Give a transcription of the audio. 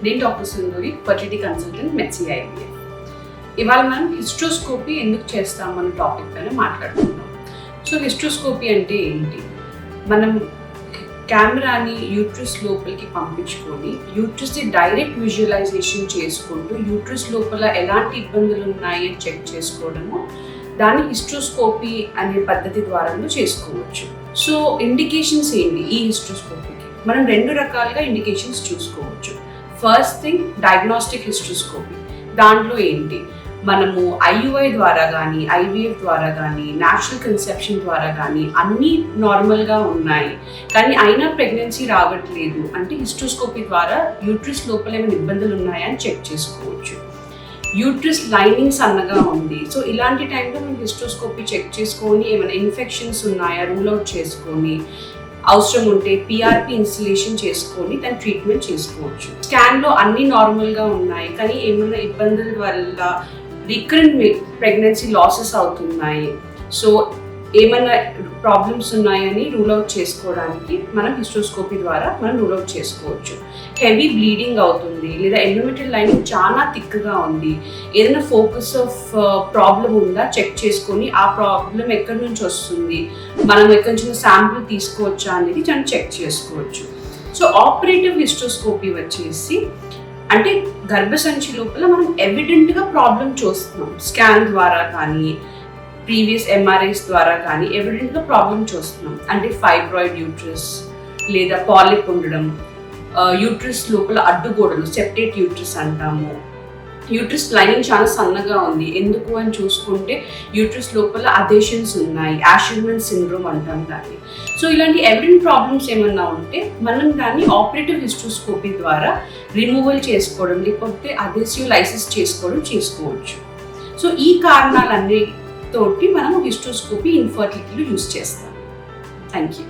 నేను doctor Sindhuri, fertility consultant, Medcy IVF. ఇవాళ మనం హిస్ట్రోస్కోపీ ఎందుకు చేస్తామన్న టాపిక్ పైన మాట్లాడుకుందాం. సో హిస్ట్రోస్కోపీ అంటే ఏంటి? మనం కెమెరాని యూట్రస్ లోపలికి పంపించుకొని యూట్రస్ని డైరెక్ట్ విజువలైజేషన్ చేసుకుంటూ యూట్రస్ లోపల ఎలాంటి ఇబ్బందులు ఉన్నాయి అని చెక్ చేసుకోవడము, దాన్ని హిస్ట్రోస్కోపీ అనే పద్ధతి ద్వారా చేసుకోవచ్చు. సో ఇండికేషన్స్ ఏంటి ఈ హిస్ట్రోస్కోపీకి? మనం 2 రకాలుగా ఇండికేషన్స్ చూసుకోవచ్చు. First thing, diagnostic hysteroscopy. దాంట్లో ఏంటి, మనము ఐయుఐ ద్వారా కానీ, ఐవీఎఫ్ ద్వారా కానీ, న్యాచురల్ కన్సెప్షన్ ద్వారా కానీ అన్నీ నార్మల్గా ఉన్నాయి, కానీ అయినా ప్రెగ్నెన్సీ రావట్లేదు అంటే హిస్ట్రోస్కోపీ ద్వారా యూట్రస్ లోపల ఏమైనా ఇబ్బందులు ఉన్నాయా అని చెక్ చేసుకోవచ్చు. యూట్రస్ లైనింగ్ సన్నగా ఉంది, సో ఇలాంటి టైంలో మనం హిస్ట్రోస్కోపీ చెక్ చేసుకొని ఏమైనా ఇన్ఫెక్షన్స్ ఉన్నాయా రూల్ అవుట్ చేసుకొని, అవసరం ఉంటే పిఆర్పి ఇన్స్టలేషన్ చేసుకొని దాని ట్రీట్మెంట్ చేసుకోవచ్చు. స్కాన్లో అన్నీ నార్మల్గా ఉన్నాయి, కానీ ఏమైనా ఇబ్బందుల వల్ల రికరెంట్ ప్రెగ్నెన్సీ లాసెస్ అవుతున్నాయి, సో ఏమైనా ప్రాబ్లమ్స్ ఉన్నాయని రూల్ అవుట్ చేసుకోవడానికి మనం హిస్ట్రోస్కోపీ ద్వారా మనం రూల్ అవుట్ చేసుకోవచ్చు. హెవీ బ్లీడింగ్ అవుతుంది, లేదా ఎండోమెట్రియల్ లైనింగ్ చాలా థిక్గా ఉంది, ఏదైనా ఫోకస్ ఆఫ్ ప్రాబ్లం ఉందా చెక్ చేసుకొని ఆ ప్రాబ్లం ఎక్కడి నుంచి వస్తుంది, మనం ఎక్కడి నుంచి శాంపుల్ తీసుకోవచ్చా అనేది దాన్ని చెక్ చేసుకోవచ్చు. సో ఆపరేటివ్ హిస్ట్రోస్కోపీ వచ్చేసి అంటే గర్భసంచి లోపల మనం ఎవిడెంట్గా ప్రాబ్లం చూస్తున్నాం, స్కాన్ ద్వారా కానీ ప్రీవియస్ ఎంఆర్ఐస్ ద్వారా కానీ ఎవిడెంట్గా ప్రాబ్లం చూస్తున్నాం. అంటే ఫైబ్రాయిడ్ యూట్రస్, లేదా పాలిప్ ఉండడం, యూట్రస్ లోపల అడ్డుగోడలు, సెప్టేట్ యూట్రస్ అంటాము, యూట్రస్ లైనింగ్ చాలా సన్నగా ఉంది, ఎందుకు అని చూసుకుంటే యూట్రస్ లోపల అదేషన్స్ ఉన్నాయి, యాషర్మన్ సిండ్రోమ్ అంటాం దాన్ని. సో ఇలాంటి ఎవిడెంట్ ప్రాబ్లమ్స్ ఏమన్నా ఉంటే మనం దాన్ని ఆపరేటివ్ హిస్ట్రోస్కోపీ ద్వారా రిమూవల్ చేసుకోవడం, లేకపోతే అదేసివ్ లైసిస్ చేసుకోవచ్చు. సో ఈ కారణాలన్నీ తోటి మనం హిస్ట్రోస్కోపీ ఇన్ఫర్టిలిటీలో యూజ్ చేస్తాం. Thank you.